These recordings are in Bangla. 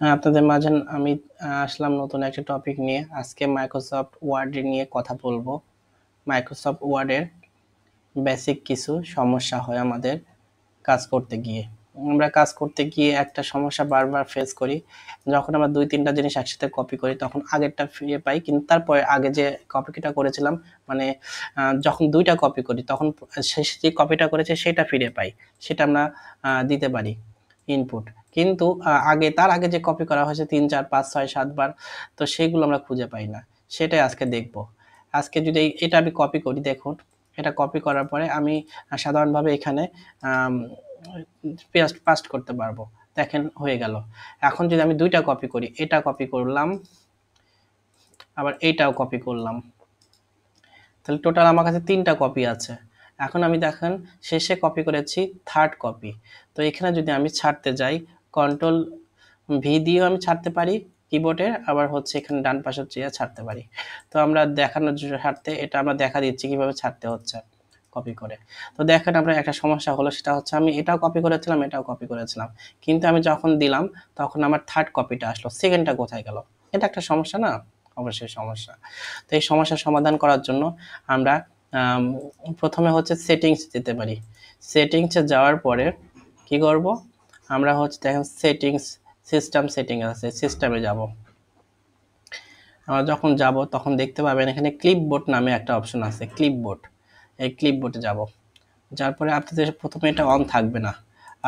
আপনাদের মাঝে আমি আসলাম নতুন একটা টপিক নিয়ে। আজকে মাইক্রোসফট ওয়ার্ড নিয়ে কথা বলবো। মাইক্রোসফট ওয়ার্ডের বেসিক কিছু সমস্যা হয় আমাদের কাজ করতে গিয়ে। আমরা কাজ করতে গিয়ে একটা সমস্যা বারবার ফেস করি। যখন আমরা ২-৩টা জিনিস একসাথে কপি করি তখন আগেরটা ফিরে পাই, কিন্তু তারপরে আগে যে কপিটা করেছিলাম মানে যখন ২টা কপি করি তখন শেষ যে কপিটা করেছে সেটা ফিরে পাই। সেটা আমরা দিতে পারি ইনপুট। কিন্তু তার আগে যে কপি করা হয়েছে ৩, ৪, ৫, ৬, ৭ বার, তো সেগুলো আমরা খুঁজে পাই না। সেটাই আজকে দেখব। আজকে যদি এটা আমি কপি করি, দেখুন এটা কপি করার পরে আমি সাধারণভাবে এখানে আম পাস্ট করতে পারবো। দেখেন হয়ে গেল। এখন যদি আমি ২টা কপি করি, এটা কপি করলাম, আবার এইটাও কপি করলাম। তাহলে টোটাল আমার কাছে ৩টা কপি আছে। এখন আমি দেখেন শেষে কপি করেছি 3rd কপি। তো এখানে যদি আমি ছাড়তে যাই, কন্ট্রোল ভি দিয়েও আমি ছাড়তে পারি কিবোর্ডের, আবার হচ্ছে এখানে ডান পাশে চেয়ে ছাড়তে পারি। তো আমরা দেখানোর স্বার্থে এটা আমরা দেখা দিচ্ছি কিভাবে ছাড়তে হচ্ছে কপি করে। তো দেখেন আমরা একটা সমস্যা হলো, সেটা হচ্ছে আমি এটাও কপি করেছিলাম, এটাও কপি করেছিলাম, কিন্তু আমি যখন দিলাম তখন আমার 3rd কপিটা আসলো, সেকেন্ডটা কোথায় গেল? এটা একটা সমস্যা না? অবশ্যই সমস্যা। তো এই সমস্যার সমাধান করার জন্য আমরা প্রথমে হচ্ছে সেটিংস যেতে পারি। সেটিংসে যাওয়ার পরে কি করব, আমরা হচ্ছে দেখেন সেটিংস, সিস্টেম সেটিং আছে, সিস্টেমে যাব। আমরা যখন যাব তখন দেখতে পাবেন এখানে ক্লিপবোর্ড নামে একটা অপশন আছে, ক্লিপবোর্ড। এই ক্লিপবোর্ডে যাব। যার পরে আপনাদের প্রথমে এটা অন থাকবে না,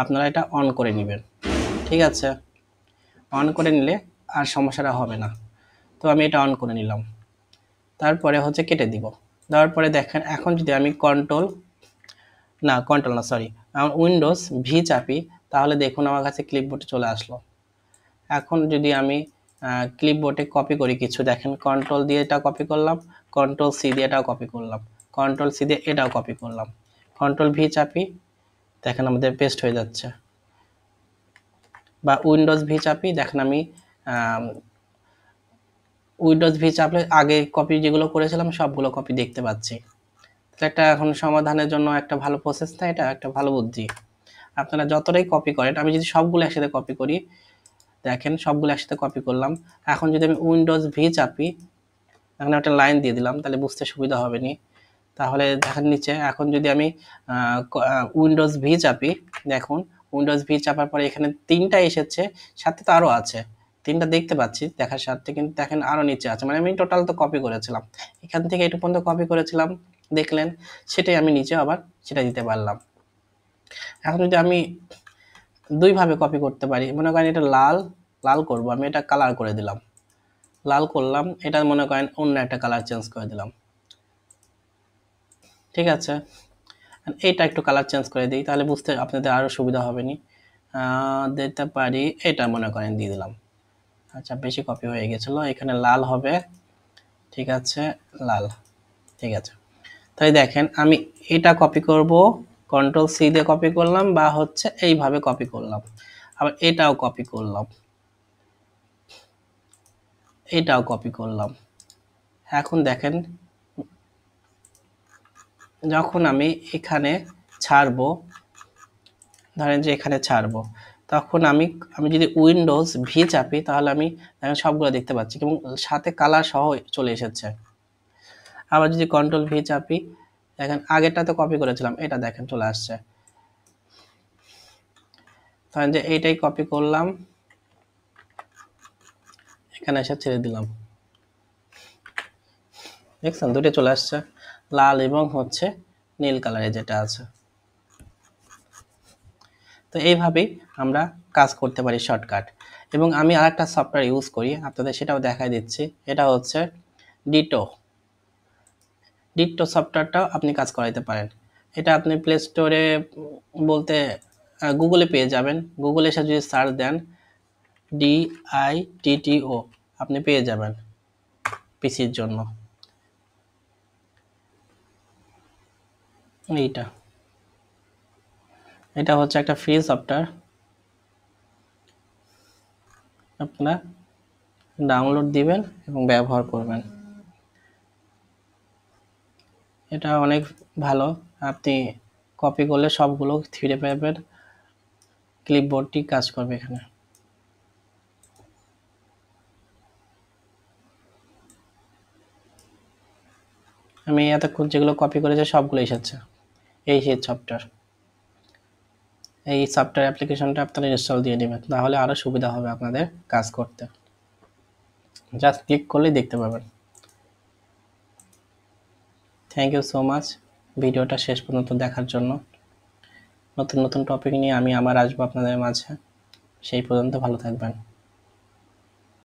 আপনারা এটা অন করে নেবেন। ঠিক আছে? অন করে নিলে আর সমস্যাটা হবে না। তো আমি এটা অন করে নিলাম। তারপরে হচ্ছে কেটে দিব। দেওয়ার পরে দেখেন এখন যদি আমি কন্ট্রোল না, সরি, উইন্ডোজ ভি চাপি, তাহলে দেখুন আমার কাছে ক্লিপবোর্ডে চলে আসলো। এখন যদি আমি ক্লিপবোর্ডে কপি করি কিছু, দেখেন কন্ট্রোল দিয়ে এটা কপি করলাম, কন্ট্রোল সি দিয়ে এটাও কপি করলাম, কন্ট্রোল সি দিয়ে এটাও কপি করলাম, কন্ট্রোল ভি চাপি, দেখেন আমাদের পেস্ট হয়ে যাচ্ছে। বা উইন্ডোজ ভি চাপি, দেখেন আমি উইন্ডোজ ভি চাপলে আগে কপি যেগুলো করেছিলাম সবগুলো কপি দেখতে পাচ্ছি। একটা এখন সমাধানের জন্য একটা ভালো প্রসেস না, এটা একটা ভালো বুদ্ধি। আপনারা যতটাই কপি করেন, আমি যদি সবগুলো একসাথে কপি করি, দেখেন সবগুলো একসাথে কপি করলাম। এখন যদি আমি উইন্ডোজ ভি চাপি, এখানে একটা লাইন দিয়ে দিলাম, তাহলে বুঝতে সুবিধা হবে নি। তাহলে দেখেন নিচে, এখন যদি আমি উইন্ডোজ ভি চাপি, দেখুন উইন্ডোজ ভি চাপার পরে এখানে 3টা এসেছে, সাথে তো আরও আছে, 3টা দেখতে পাচ্ছি দেখার সাথে, কিন্তু দেখেন আরও নিচে আছে, মানে আমি টোটাল তো কপি করেছিলাম, এখান থেকে এটুকু পর্যন্ত কপি করেছিলাম, দেখলেন? সেটাই আমি নিচে আবার সেটা দিতে পারলাম। এখন যদি আমি দুইভাবে কপি করতে পারি, মনে করেন এটা লাল, লাল করব আমি, এটা কালার করে দিলাম, লাল করলাম, এটা মনে করেন অন্য একটা কালার চেঞ্জ করে দিলাম। ঠিক আছে? এইটা একটু কালার চেঞ্জ করে দিই, তাহলে বুঝতে আপনাদের আরও সুবিধা হবে নি। দিতে পারি, এটা মনে করেন দিয়ে দিলাম। আচ্ছা, বেশি কপি হয়ে গেছিলো, এখানে লাল হবে। ঠিক আছে, লাল। ঠিক আছে, তাই দেখেন আমি এটা কপি করব, কন্ট্রোল সি দিয়ে কপি করলাম, বা হচ্ছে এইভাবে কপি করলাম, আবার এটাও কপি করলাম, এটাও কপি করলাম। এখন দেখেন যখন আমি এখানে ছাড়বো, ধরেন যে এখানে ছাড়বো, তখন আমি আমি যদি উইন্ডোজ ভি চাপি, তাহলে আমি দেখেন সবগুলো দেখতে পাচ্ছি এবং সাথে কালার সহ চলে এসেছে। আবার যদি কন্ট্রোল ভি চাপি, দেখেন আগেরটা তো কপি করেছিলাম, এটা দেখেন চলে আসছে। ধরেন যে এইটাই কপি করলাম, এখানে এসে ছেড়ে দিলাম, দেখছেন দুটো চলে আসছে, লাল এবং হচ্ছে নীল কালারে যেটা আছে। তো এইভাবেই আমরা কাজ করতে পারি শর্টকাট। এবং আমি আরেকটা সফটওয়্যার ইউজ করি, আপনাদের সেটাও দেখাই দিচ্ছি। এটা হচ্ছে ডিটো। ডিটো সফটওয়্যারটাও আপনি কাজ করাইতে পারেন। এটা আপনি প্লে স্টোরে বলতে গুগলে পেয়ে যাবেন। গুগলে এসে যদি সার্চ দেন DITTO, আপনি পেয়ে যাবেন পিসির জন্য। এইটা এটা হচ্ছে একটা ফ্রি সফটওয়্যার, আপনারা ডাউনলোড দিবেন এবং ব্যবহার করবেন। এটা অনেক ভালো, আপনি কপি করলে সবগুলো ফিরে পাবেন, ক্লিপবোর্ডটি কাজ করবে এখানে। আমি এতক্ষণ যেগুলো কপি করেছি সবগুলো এসেছে। এই সেই সফটওয়্যার, এই সফটওয়্যার অ্যাপ্লিকেশনটা আপনারা ইনস্টল দিয়ে নেবেন, তাহলে আরও সুবিধা হবে আপনাদের কাজ করতে। জাস্ট ক্লিক করলেই দেখতে পাবেন। থ্যাংক ইউ সো মাচ ভিডিওটা শেষ পর্যন্ত দেখার জন্য। নতুন নতুন টপিক নিয়ে আমি আবার আসবো আপনাদের মাঝে। সেই পর্যন্ত ভালো থাকবেন।